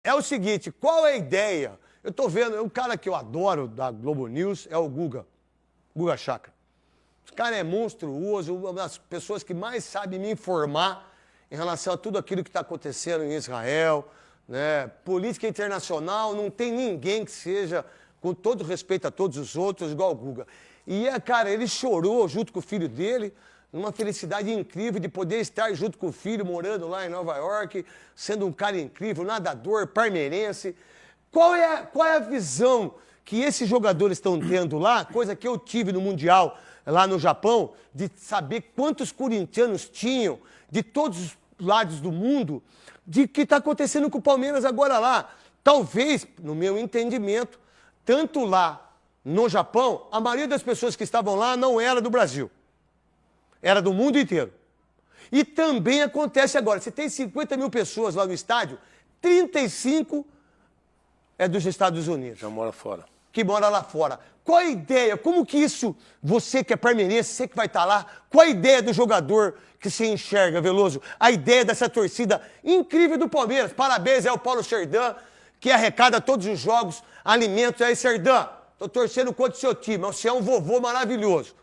é o seguinte, qual é a ideia? Eu tô vendo, um cara que eu adoro da Globo News é o Guga Chakra. Esse cara é monstruoso, uma das pessoas que mais sabe me informar em relação a tudo aquilo que está acontecendo em Israel, né? Política internacional, não tem ninguém que seja, com todo respeito a todos os outros, igual o Guga. E, cara, ele chorou junto com o filho dele, numa felicidade incrível de poder estar junto com o filho, morando lá em Nova York, sendo um cara incrível, nadador, parmeirense. Qual é a visão que esses jogadores estão tendo lá, coisa que eu tive no Mundial lá no Japão, de saber quantos corintianos tinham de todos os lados do mundo, de que está acontecendo com o Palmeiras agora lá. Talvez, no meu entendimento, tanto lá no Japão, a maioria das pessoas que estavam lá não era do Brasil. Era do mundo inteiro. E também acontece agora. Você tem 50 mil pessoas lá no estádio, 35 é dos Estados Unidos. Já mora fora. Que mora lá fora. Qual a ideia? Como que isso, você que é parmeirense, você que vai estar lá, qual a ideia do jogador que você enxerga, Veloso? A ideia dessa torcida incrível do Palmeiras. Parabéns ao Paulo Serdã, que arrecada todos os jogos, alimentos. Aí, Serdã, tô torcendo contra o seu time, mas você é um vovô maravilhoso.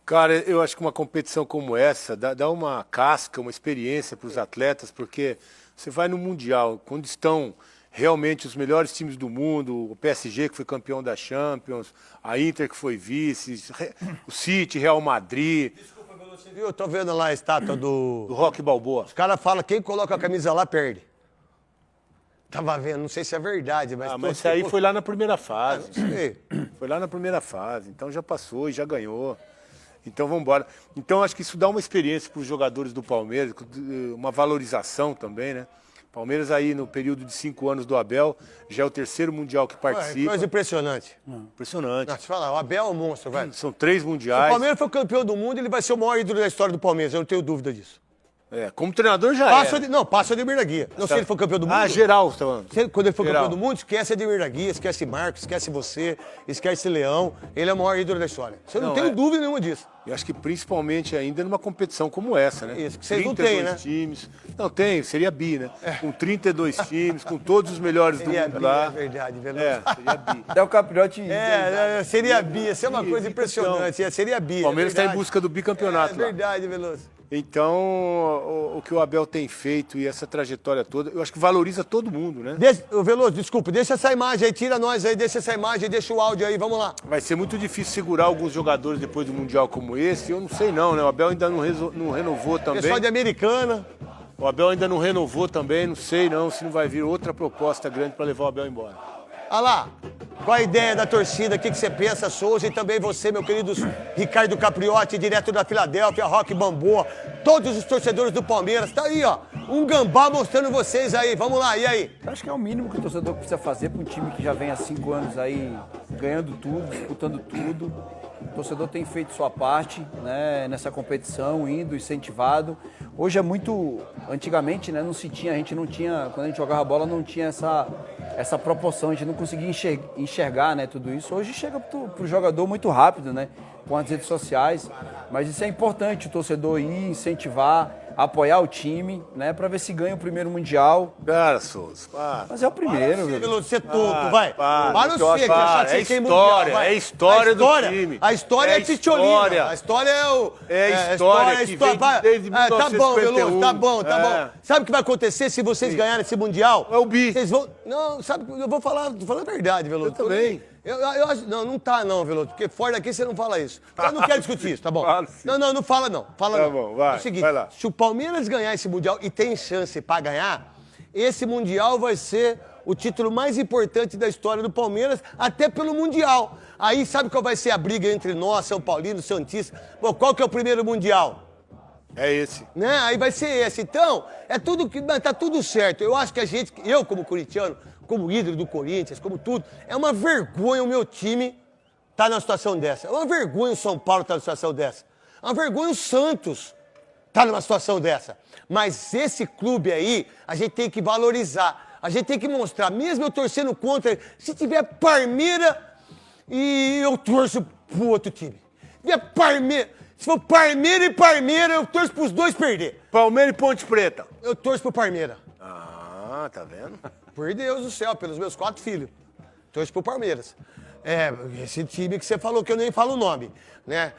Cara, eu acho que uma competição como essa dá uma casca, uma experiência para os atletas, porque você vai no Mundial, quando estão realmente os melhores times do mundo, o PSG que foi campeão da Champions, a Inter que foi vice, o City, Real Madrid. Desculpa, você viu? Eu tô vendo lá a estátua do Rock Balboa. Os caras falam, quem coloca a camisa lá perde. Tava vendo, não sei se é verdade, mas... Mas isso aí foi lá na primeira fase. Não sei. Foi lá na primeira fase, então já passou e já ganhou. Então vamos embora. Então acho que isso dá uma experiência para os jogadores do Palmeiras, uma valorização também, né? Palmeiras aí no período de 5 anos do Abel, já é o terceiro Mundial que participa. Coisa impressionante. Impressionante. Não, te falar, o Abel é um monstro, velho. São 3 Mundiais. Se o Palmeiras for campeão do mundo, ele vai ser o maior ídolo da história do Palmeiras, eu não tenho dúvida disso. Como treinador já Passa o Ademir da Guia. Não, se ele for campeão do mundo... geral, você tá falando. Quando ele for campeão do mundo, esquece Ademir da Guia, esquece Marcos, esquece você, esquece Leão. Ele é o maior ídolo da história. Eu não tenho dúvida nenhuma disso. Eu acho que principalmente ainda numa competição como essa, né? Isso, que vocês não têm, né? Times. Não, tem, seria bi, né? Com 32 times, com todos os melhores do mundo lá. É verdade, Veloso. Seria bi. Até o Capriote... Seria bi, isso é uma coisa impressionante. Seria bi. O Palmeiras está em busca do bicampeonato. É verdade, Veloso. Então, o que o Abel tem feito e essa trajetória toda, eu acho que valoriza todo mundo, né? Veloso, desculpa, deixa essa imagem aí, tira nós aí, deixa essa imagem, deixa o áudio aí, vamos lá. Vai ser muito difícil segurar alguns jogadores depois do Mundial como esse, eu não sei não, né? O Abel ainda não renovou também. Pessoal de Americana. O Abel ainda não renovou também, não sei não se não vai vir outra proposta grande para levar o Abel embora. Olha lá, qual a ideia da torcida, o que você pensa, Souza, e também você, meu querido Ricardo Capriotti, direto da Filadélfia, Rock Balboa, todos os torcedores do Palmeiras, tá aí, ó, um gambá mostrando vocês aí, vamos lá, e aí? Eu acho que é o mínimo que o torcedor precisa fazer para um time que já vem há 5 anos aí ganhando tudo, disputando tudo. O torcedor tem feito sua parte, né, nessa competição, indo, incentivado. Hoje é muito... Antigamente, né, não se tinha, a gente não tinha... Quando a gente jogava bola, não tinha essa proporção, a gente não conseguia enxergar, né, tudo isso. Hoje chega pro jogador muito rápido, né, com as redes sociais. Mas isso é importante, o torcedor ir, incentivar, apoiar o time, né, para ver se ganha o primeiro Mundial. Cara, Souza, para. Mas é o primeiro, Para, meu. você tonto, vai. Para você, que achar que você tem Mundial, vai. É história do time. A história é Titiolina. A história é o... É história que vem desde 1951. Tá bom, Veloso, tá bom. Sabe o que vai acontecer se vocês ganharem esse Mundial? É o bi. Vocês vão... Não, sabe, eu vou falar a verdade, Veloso. Eu também. Eu acho... Não tá não, Veloso, porque fora daqui você não fala isso. Eu não quero discutir isso, tá bom? Falo, sim. Não fala não. Fala tá não. Bom, vai, é o seguinte, vai lá. se o Palmeiras ganhar esse Mundial e tem chance pra ganhar, esse Mundial vai ser o título mais importante da história do Palmeiras, até pelo Mundial. Aí sabe qual vai ser a briga entre nós, São Paulino, Santista? Pô, qual que é o primeiro Mundial? É esse. Né? Aí vai ser esse. Então, tá tudo certo. Eu acho que eu como corintiano, como ídolo do Corinthians, como tudo, é uma vergonha o meu time tá numa situação dessa. É uma vergonha o São Paulo tá numa situação dessa. É uma vergonha o Santos tá numa situação dessa. Mas esse clube aí, a gente tem que valorizar. A gente tem que mostrar, mesmo eu torcendo contra, se tiver Parmeira, e eu torço pro outro time. Se tiver Parmeira, se for Parmeira e Parmeira, eu torço pros dois perder. Palmeiras e Ponte Preta. Eu torço pro Parmeira. Ah, tá vendo? Por Deus do céu, pelos meus 4 filhos. Torço pro Palmeiras. Esse time que você falou, que eu nem falo o nome, né?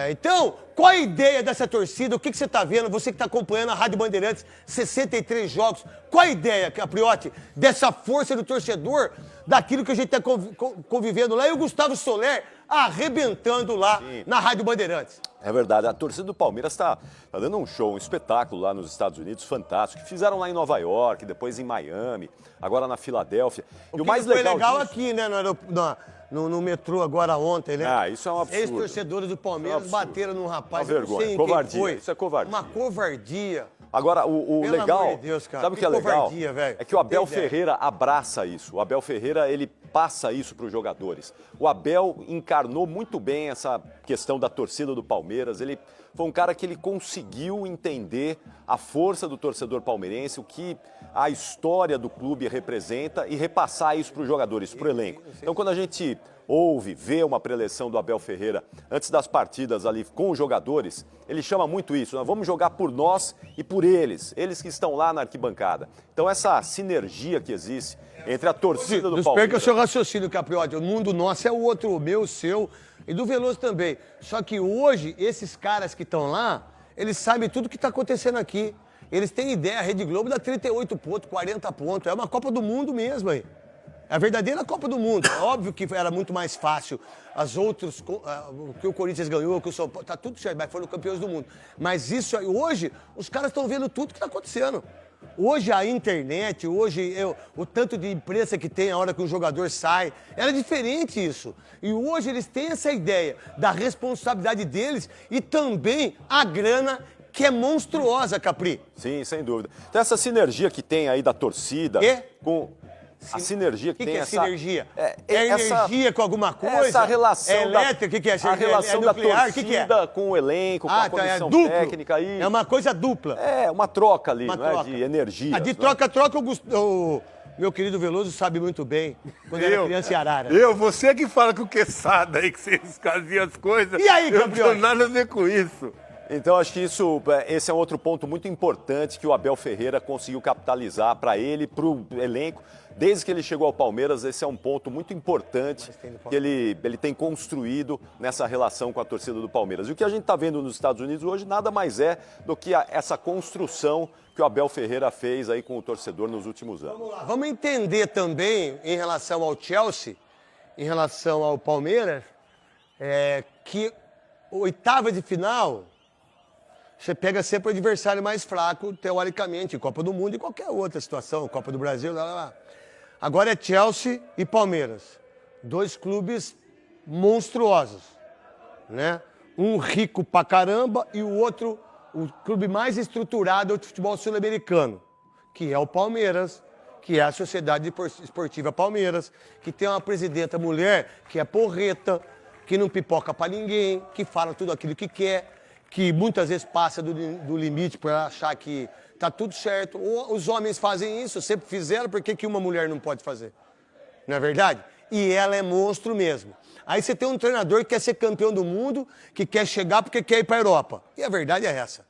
Então, qual a ideia dessa torcida? O que você tá vendo? Você que tá acompanhando a Rádio Bandeirantes, 63 jogos. Qual a ideia, Capriotti, dessa força do torcedor, daquilo que a gente tá convivendo lá? E o Gustavo Soler arrebentando lá na Rádio Bandeirantes. É verdade, a torcida do Palmeiras está dando um show, um espetáculo lá nos Estados Unidos, fantástico. Fizeram lá em Nova York, depois em Miami, agora na Filadélfia. E o mais legal disso... aqui, né, no metrô agora ontem, né? Ah, isso é um absurdo. Ex-torcedores do Palmeiras bateram num rapaz, uma vergonha, não sei covardia, quem foi. isso é covardia. Uma covardia. Agora, o Pelo legal, amor de Deus, cara, sabe o que é legal? Véio. É que o Abel Ferreira abraça isso. O Abel Ferreira, ele passa isso para os jogadores. O Abel encarnou muito bem essa questão da torcida do Palmeiras. Ele foi um cara que ele conseguiu entender a força do torcedor palmeirense, o que a história do clube representa e repassar isso para os jogadores, para o elenco. Então, quando a gente vê uma preleção do Abel Ferreira antes das partidas ali com os jogadores, ele chama muito isso, nós vamos jogar por nós e por eles que estão lá na arquibancada. Então essa sinergia que existe entre a torcida do Palmeiras... Não perca o seu raciocínio, Capriotti, o mundo nosso é o outro, o meu, o seu e do Veloso também. Só que hoje, esses caras que estão lá, eles sabem tudo o que está acontecendo aqui. Eles têm ideia, a Rede Globo dá 38 pontos, 40 pontos, é uma Copa do Mundo mesmo aí. É a verdadeira Copa do Mundo. É óbvio que era muito mais fácil as outras, o que o Corinthians ganhou, o que o São Paulo, tá tudo certo, mas foram campeões do mundo. Mas isso aí, hoje, os caras estão vendo tudo que está acontecendo. Hoje a internet, hoje o tanto de imprensa que tem a hora que um jogador sai, era diferente isso. E hoje eles têm essa ideia da responsabilidade deles e também a grana que é monstruosa, Capri. Sim, sem dúvida. Então essa sinergia que tem aí da torcida com... A sinergia que tem é essa... sinergia? É energia com alguma coisa? Essa relação é elétrica? O que é? A relação é nuclear? da torcida que é? com o elenco, com a comissão técnica. Aí. É uma coisa dupla. É, uma troca ali, troca. De energia. De troca-troca, o meu querido Veloso sabe muito bem, quando era criança em Arara. Você que fala com o Quesada aí, que vocês faziam as coisas. E aí, campeão? Eu não tenho nada a ver com isso. Então, acho que esse é um outro ponto muito importante que o Abel Ferreira conseguiu capitalizar para ele, para o elenco. Desde que ele chegou ao Palmeiras, esse é um ponto muito importante que ele tem construído nessa relação com a torcida do Palmeiras. E o que a gente está vendo nos Estados Unidos hoje nada mais é do que essa construção que o Abel Ferreira fez aí com o torcedor nos últimos anos. Vamos lá. Vamos entender também, em relação ao Chelsea, em relação ao Palmeiras, que oitava de final... Você pega sempre o adversário mais fraco, teoricamente, Copa do Mundo e qualquer outra situação, Copa do Brasil, lá. Agora é Chelsea e Palmeiras. 2 clubes monstruosos, né? Um rico pra caramba e o outro, o clube mais estruturado do futebol sul-americano, que é o Palmeiras, que é a Sociedade Esportiva Palmeiras, que tem uma presidenta mulher que é porreta, que não pipoca pra ninguém, que fala tudo aquilo que quer, que muitas vezes passa do limite para achar que tá tudo certo. Os homens fazem isso, sempre fizeram, por que uma mulher não pode fazer? Não é verdade? E ela é monstro mesmo. Aí você tem um treinador que quer ser campeão do mundo, que quer chegar porque quer ir para a Europa. E a verdade é essa.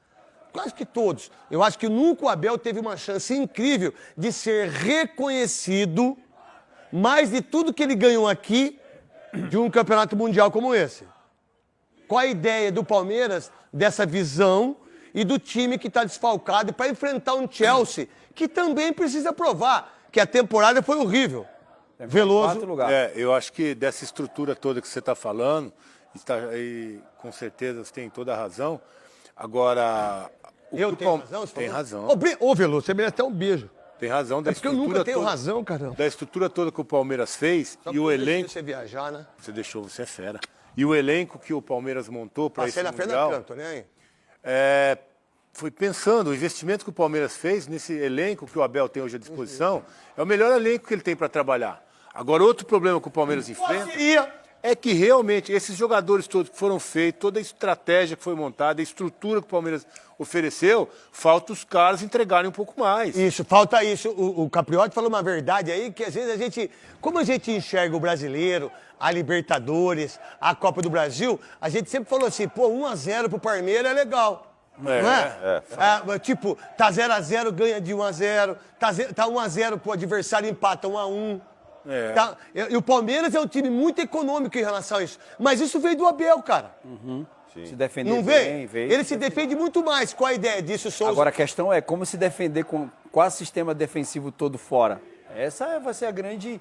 Quase que todos. Eu acho que nunca o Abel teve uma chance incrível de ser reconhecido mais de tudo que ele ganhou aqui de um campeonato mundial como esse. Qual a ideia do Palmeiras dessa visão e do time que está desfalcado para enfrentar um Chelsea que também precisa provar que a temporada foi horrível? Veloso. Eu acho que dessa estrutura toda que você está falando, e com certeza você tem toda a razão. Agora... Eu tenho razão? Tem razão. Ô, Veloso, você merece até um beijo. Tem razão da estrutura porque eu nunca tenho toda, razão, caramba. Da estrutura toda que o Palmeiras fez Só e o elenco... você viajar, né? Você é fera. E o elenco que o Palmeiras montou para esse Mundial... Mundial... Canto, né? Foi pensando, o investimento que o Palmeiras fez nesse elenco que o Abel tem hoje à disposição, é o melhor elenco que ele tem para trabalhar. Agora, outro problema que o Palmeiras enfrenta é que realmente esses jogadores todos que foram feitos, toda a estratégia que foi montada, a estrutura que o Palmeiras ofereceu, falta os caras entregarem um pouco mais. Isso, falta isso. O Capriotti falou uma verdade aí, que às vezes como a gente enxerga o brasileiro, a Libertadores, a Copa do Brasil, a gente sempre falou assim, 1-0 pro Palmeiras é legal. Não é? Tipo, tá 0x0, ganha de 1x0. Tá 1x0 pro adversário, empata 1x1. Tá? E o Palmeiras é um time muito econômico em relação a isso. Mas isso veio do Abel, cara. Se defender Não bem, veio? Ele se defende muito mais. Qual a ideia disso, Souza? Agora a questão é como se defender com quase o sistema defensivo todo fora. Essa vai ser o grande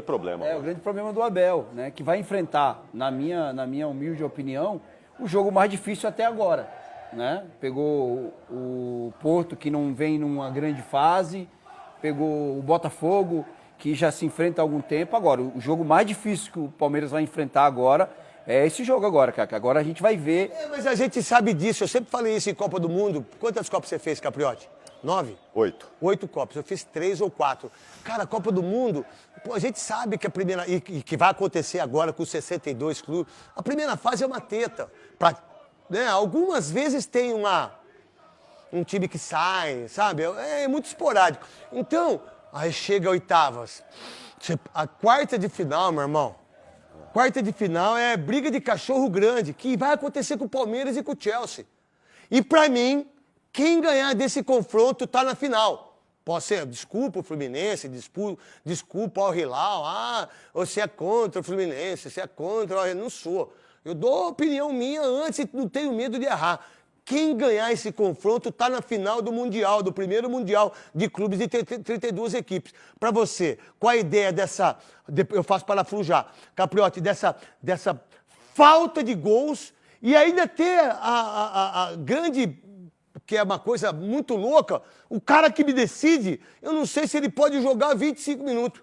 problema. O grande problema do Abel, né? Que vai enfrentar, na minha humilde opinião, o jogo mais difícil até agora, né? Pegou o Porto, que não vem numa grande fase, pegou o Botafogo, que já se enfrenta há algum tempo. Agora, o jogo mais difícil que o Palmeiras vai enfrentar agora é esse jogo agora, Cacá. Agora a gente vai ver. Mas a gente sabe disso. Eu sempre falei isso em Copa do Mundo. Quantas Copas você fez, Capriotti? 9? 8. 8 Copas. Eu fiz 3 ou 4. Cara, Copa do Mundo, pô, a gente sabe que a primeira... E que vai acontecer agora com os 62 clubes. A primeira fase é uma teta. Né? Algumas vezes tem um time que sai, sabe? É muito esporádico. Então, aí chega a oitavas. A quarta de final, meu irmão. Quarta de final é briga de cachorro grande, que vai acontecer com o Palmeiras e com o Chelsea. E pra mim, quem ganhar desse confronto tá na final. Pode ser, desculpa o Fluminense, desculpa o Hilal, você é contra o Fluminense, você é contra não sou. Eu dou a opinião minha antes e não tenho medo de errar. Quem ganhar esse confronto está na final do Mundial, do primeiro Mundial de clubes de 32 equipes. Para você, qual a ideia dessa... Eu faço parafujar, Capriotti, dessa falta de gols e ainda ter a grande... que é uma coisa muito louca, o cara que me decide, eu não sei se ele pode jogar 25 minutos.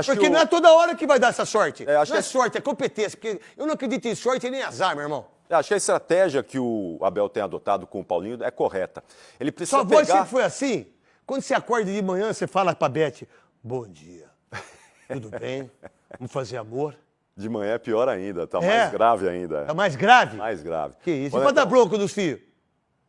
Porque não é toda hora que vai dar essa sorte. Não é sorte, é competência. Porque eu não acredito em sorte e nem azar, meu irmão. Acho que a estratégia que o Abel tem adotado com o Paulinho é correta. Ele precisa Sua voz sempre foi assim? Quando você acorda de manhã, você fala pra Beth, bom dia, tudo bem? Vamos fazer amor? De manhã é pior ainda, tá mais grave ainda. Tá mais grave? Mais grave. Que isso? E pra dar bronca dos filhos?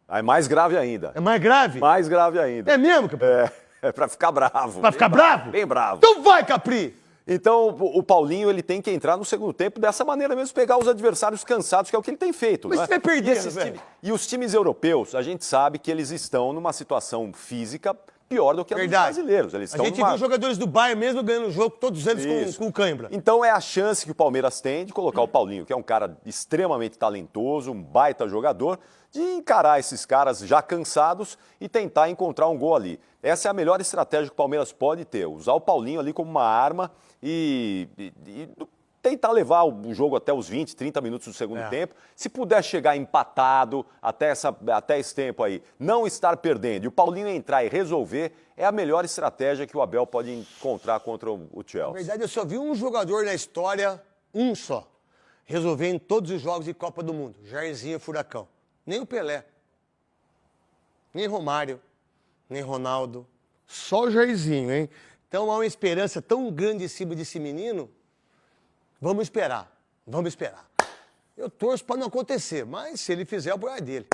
É mais grave ainda. É mais grave? Mais grave ainda. É mesmo, Capri? É pra ficar bravo. Pra ficar bravo? Bem bravo. Então vai, Capri! Então, o Paulinho, ele tem que entrar no segundo tempo dessa maneira mesmo, pegar os adversários cansados, que é o que ele tem feito. Mas não é? você vai perder, velho. E os times europeus, a gente sabe que eles estão numa situação física pior do que a dos brasileiros. Eles estão a gente viu os jogadores do Bayern mesmo ganhando o jogo, todos eles com cãibra. Então é a chance que o Palmeiras tem de colocar o Paulinho, que é um cara extremamente talentoso, um baita jogador, de encarar esses caras já cansados e tentar encontrar um gol ali. Essa é a melhor estratégia que o Palmeiras pode ter, usar o Paulinho ali como uma arma e tentar levar o jogo até os 20, 30 minutos do segundo tempo. Se puder chegar empatado até esse tempo aí, não estar perdendo e o Paulinho entrar e resolver, é a melhor estratégia que o Abel pode encontrar contra o Chelsea. Na verdade, eu só vi um jogador na história, um só, resolver em todos os jogos de Copa do Mundo, Jairzinho Furacão. Nem o Pelé, nem Romário, nem Ronaldo, só o Jairzinho, hein? Então há uma esperança tão grande em cima desse menino. Vamos esperar, vamos esperar. Eu torço para não acontecer, mas se ele fizer, o problema é dele.